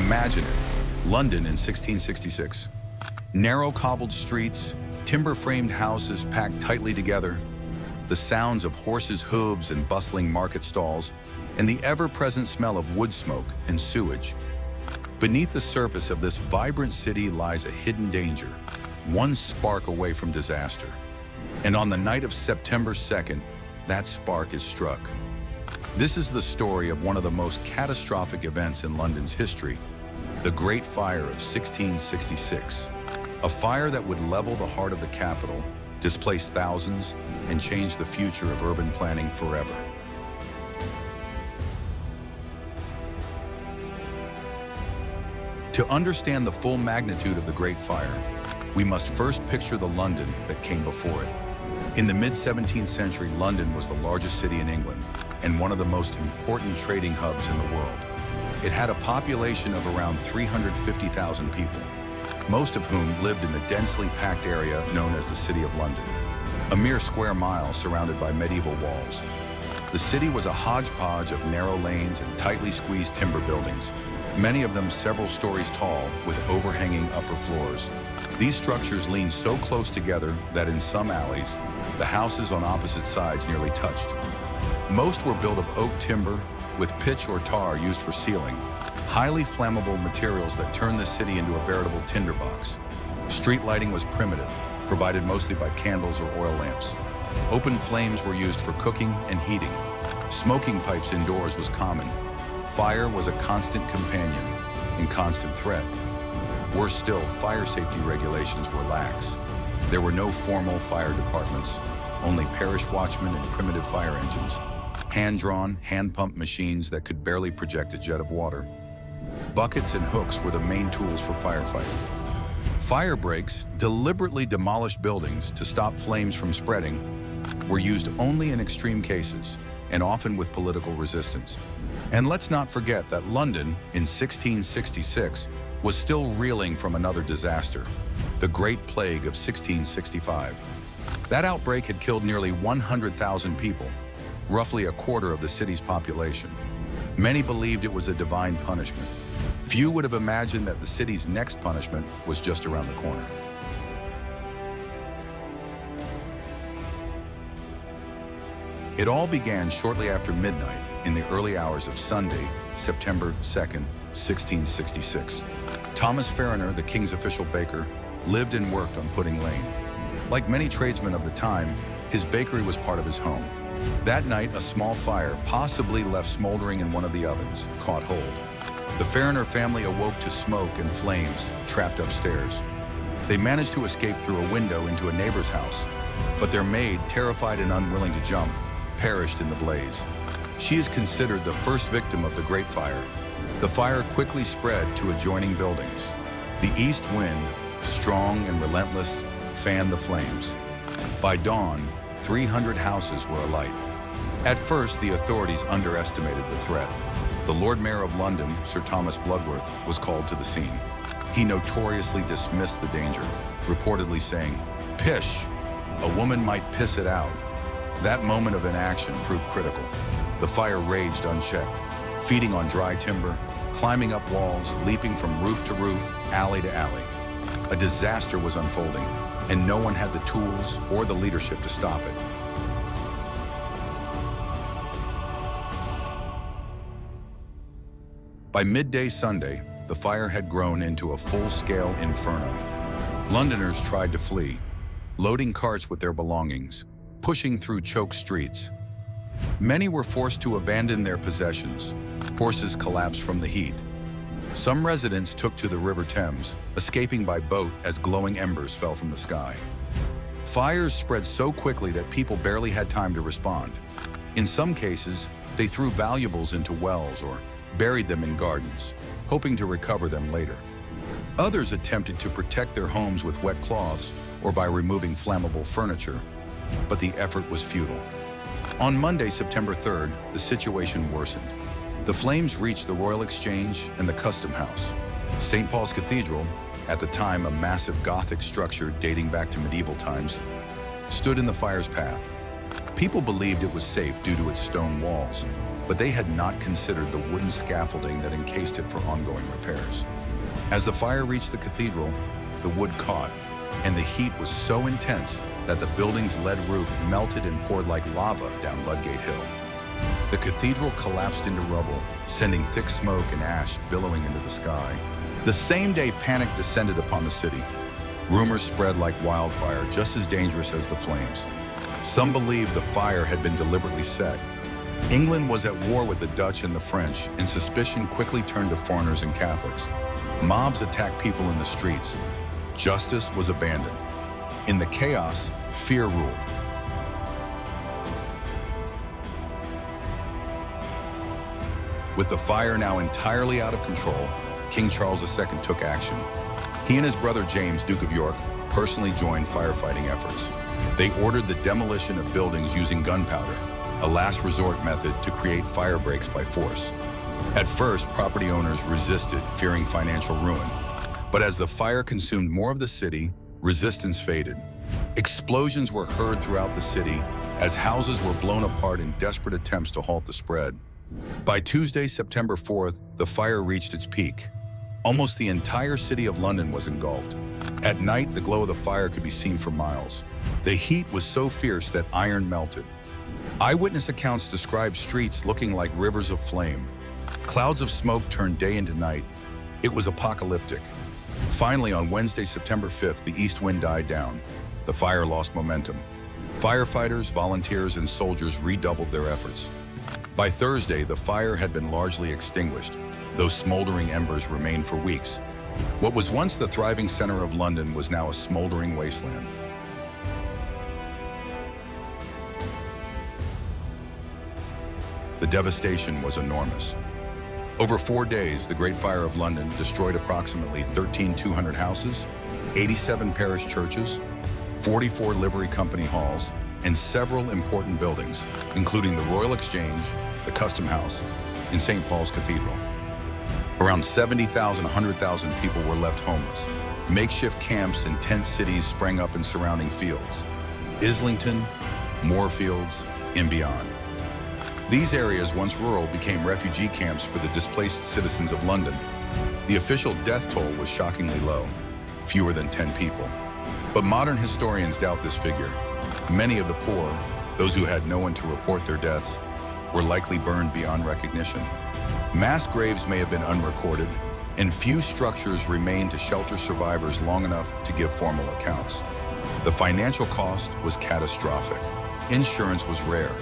Imagine it, London in 1666. Narrow cobbled streets, timber-framed houses packed tightly together, the sounds of horses' hooves and bustling market stalls, and the ever-present smell of wood smoke and sewage. Beneath the surface of this vibrant city lies a hidden danger, one spark away from disaster. And on the night of September 2nd, that spark is struck. This is the story of one of the most catastrophic events in London's history, the Great Fire of 1666. A fire that would level the heart of the capital, displace thousands, and change the future of urban planning forever. To understand the full magnitude of the Great Fire, we must first picture the London that came before it. In the mid-17th century, London was the largest city in England and one of the most important trading hubs in the world. It had a population of around 350,000 people, most of whom lived in the densely packed area known as the City of London, a mere square mile surrounded by medieval walls. The city was a hodgepodge of narrow lanes and tightly squeezed timber buildings, many of them several stories tall with overhanging upper floors. These structures leaned so close together that in some alleys, the houses on opposite sides nearly touched. Most were built of oak timber with pitch or tar used for sealing, highly flammable materials that turned the city into a veritable tinderbox. Street lighting was primitive, provided mostly by candles or oil lamps. Open flames were used for cooking and heating. Smoking pipes indoors was common. Fire was a constant companion and constant threat. Worse still, fire safety regulations were lax. There were no formal fire departments, only parish watchmen and primitive fire engines, hand-drawn, hand-pumped machines that could barely project a jet of water. Buckets and hooks were the main tools for firefighting. Fire breaks, deliberately demolished buildings to stop flames from spreading, were used only in extreme cases, and often with political resistance. And let's not forget that London, in 1666, was still reeling from another disaster, the Great Plague of 1665. That outbreak had killed nearly 100,000 people, roughly a quarter of the city's population. Many believed it was a divine punishment. Few would have imagined that the city's next punishment was just around the corner. It all began shortly after midnight in the early hours of Sunday, September 2nd, 1666. Thomas Farriner, the king's official baker, lived and worked on Pudding Lane. Like many tradesmen of the time, his bakery was part of his home. That night, a small fire, possibly left smoldering in one of the ovens, caught hold. The Farriner family awoke to smoke and flames, trapped upstairs. They managed to escape through a window into a neighbor's house, but their maid, terrified and unwilling to jump, perished in the blaze. She is considered the first victim of the Great Fire. The fire quickly spread to adjoining buildings. The east wind, strong and relentless, fanned the flames. By dawn, 300 houses were alight. At first, the authorities underestimated the threat. The Lord Mayor of London, Sir Thomas Bloodworth, was called to the scene. He notoriously dismissed the danger, reportedly saying, "Pish, a woman might piss it out." That moment of inaction proved critical. The fire raged unchecked, feeding on dry timber, climbing up walls, leaping from roof to roof, alley to alley. A disaster was unfolding, and no one had the tools or the leadership to stop it. By midday Sunday, the fire had grown into a full-scale inferno. Londoners tried to flee, loading carts with their belongings, pushing through choked streets. Many were forced to abandon their possessions. Horses collapsed from the heat. Some residents took to the River Thames, escaping by boat as glowing embers fell from the sky. Fires spread so quickly that people barely had time to respond. In some cases, they threw valuables into wells or buried them in gardens, hoping to recover them later. Others attempted to protect their homes with wet cloths or by removing flammable furniture, but the effort was futile. On Monday, September 3rd, the situation worsened. The flames reached the Royal Exchange and the Custom House. St. Paul's Cathedral, at the time a massive Gothic structure dating back to medieval times, stood in the fire's path. People believed it was safe due to its stone walls, but they had not considered the wooden scaffolding that encased it for ongoing repairs. As the fire reached the cathedral, the wood caught, and the heat was so intense that the building's lead roof melted and poured like lava down Ludgate Hill. The cathedral collapsed into rubble, sending thick smoke and ash billowing into the sky. The same day, panic descended upon the city. Rumors spread like wildfire, just as dangerous as the flames. Some believed the fire had been deliberately set. England was at war with the Dutch and the French, and suspicion quickly turned to foreigners and Catholics. Mobs attacked people in the streets. Justice was abandoned. In the chaos, fear ruled. With the fire now entirely out of control, King Charles II took action. He and his brother James, Duke of York, personally joined firefighting efforts. They ordered the demolition of buildings using gunpowder, a last resort method to create fire breaks by force. At first, property owners resisted, fearing financial ruin. But as the fire consumed more of the city, resistance faded. Explosions were heard throughout the city as houses were blown apart in desperate attempts to halt the spread. By Tuesday, September 4th, the fire reached its peak. Almost the entire city of London was engulfed. At night, the glow of the fire could be seen for miles. The heat was so fierce that iron melted. Eyewitness accounts describe streets looking like rivers of flame. Clouds of smoke turned day into night. It was apocalyptic. Finally, on Wednesday, September 5th, the east wind died down. The fire lost momentum. Firefighters, volunteers, and soldiers redoubled their efforts. By Thursday, the fire had been largely extinguished, though smoldering embers remained for weeks. What was once the thriving center of London was now a smoldering wasteland. The devastation was enormous. Over 4 days, the Great Fire of London destroyed approximately 13,200 houses, 87 parish churches, 44 livery company halls, and several important buildings, including the Royal Exchange, the Custom House, and St. Paul's Cathedral. Around 70,000 to 100,000 people were left homeless. Makeshift camps and tent cities sprang up in surrounding fields, Islington, Moorfields, and beyond. These areas, once rural, became refugee camps for the displaced citizens of London. The official death toll was shockingly low, fewer than 10 people. But modern historians doubt this figure. Many of the poor, those who had no one to report their deaths, were likely burned beyond recognition. Mass graves may have been unrecorded, and few structures remained to shelter survivors long enough to give formal accounts. The financial cost was catastrophic. Insurance was rare.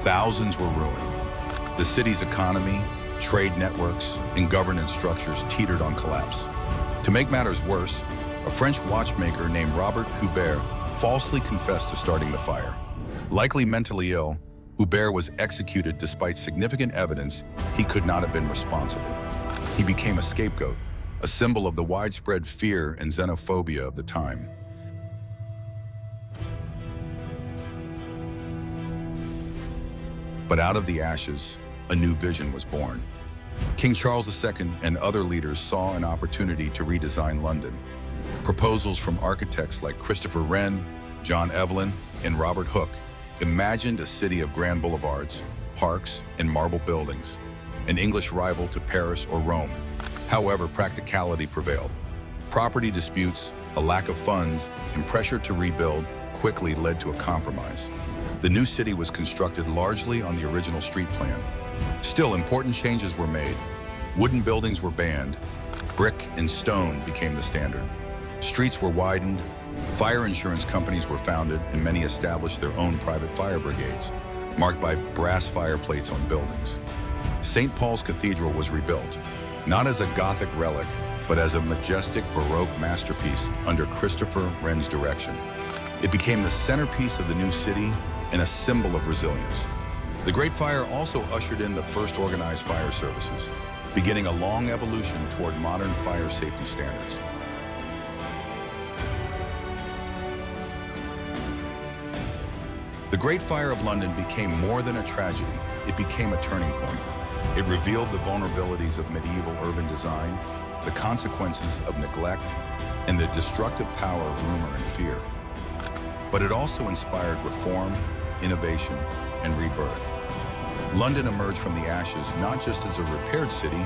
Thousands were ruined. The city's economy, trade networks, and governance structures teetered on collapse. To make matters worse, a French watchmaker named Robert Hubert falsely confessed to starting the fire. Likely mentally ill, Hubert was executed despite significant evidence he could not have been responsible. He became a scapegoat, a symbol of the widespread fear and xenophobia of the time. But out of the ashes, a new vision was born. King Charles II and other leaders saw an opportunity to redesign London. Proposals from architects like Christopher Wren, John Evelyn, and Robert Hooke imagined a city of grand boulevards, parks, and marble buildings, an English rival to Paris or Rome. However, practicality prevailed. Property disputes, a lack of funds, and pressure to rebuild quickly led to a compromise. The new city was constructed largely on the original street plan. Still, important changes were made. Wooden buildings were banned. Brick and stone became the standard. Streets were widened. Fire insurance companies were founded, and many established their own private fire brigades, marked by brass fireplates on buildings. St. Paul's Cathedral was rebuilt, not as a Gothic relic, but as a majestic Baroque masterpiece under Christopher Wren's direction. It became the centerpiece of the new city and a symbol of resilience. The Great Fire also ushered in the first organized fire services, beginning a long evolution toward modern fire safety standards. The Great Fire of London became more than a tragedy. It became a turning point. It revealed the vulnerabilities of medieval urban design, the consequences of neglect, and the destructive power of rumor and fear. But it also inspired reform, innovation, and rebirth. London emerged from the ashes not just as a repaired city,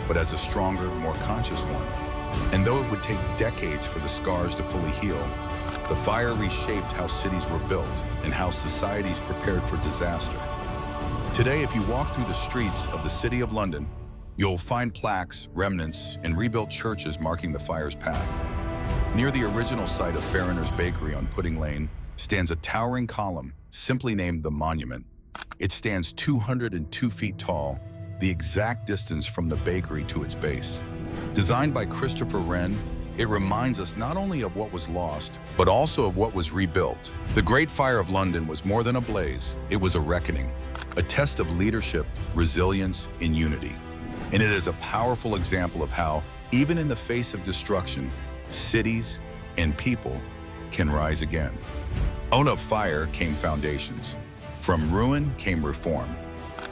but as a stronger, more conscious one. And though it would take decades for the scars to fully heal, the fire reshaped how cities were built and how societies prepared for disaster. Today, if you walk through the streets of the City of London, you'll find plaques, remnants, and rebuilt churches marking the fire's path. Near the original site of Farriner's Bakery on Pudding Lane stands a towering column, simply named the Monument. It stands 202 feet tall, the exact distance from the bakery to its base. Designed by Christopher Wren, it reminds us not only of what was lost, but also of what was rebuilt. The Great Fire of London was more than a blaze, it was a reckoning, a test of leadership, resilience, and unity. And it is a powerful example of how, even in the face of destruction, cities and people can rise again. Out of fire came foundations. From ruin came reform.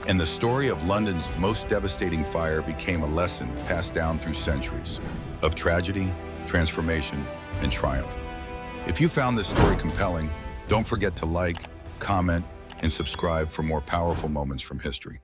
And the story of London's most devastating fire became a lesson passed down through centuries of tragedy, transformation, and triumph. If you found this story compelling, don't forget to like, comment, and subscribe for more powerful moments from history.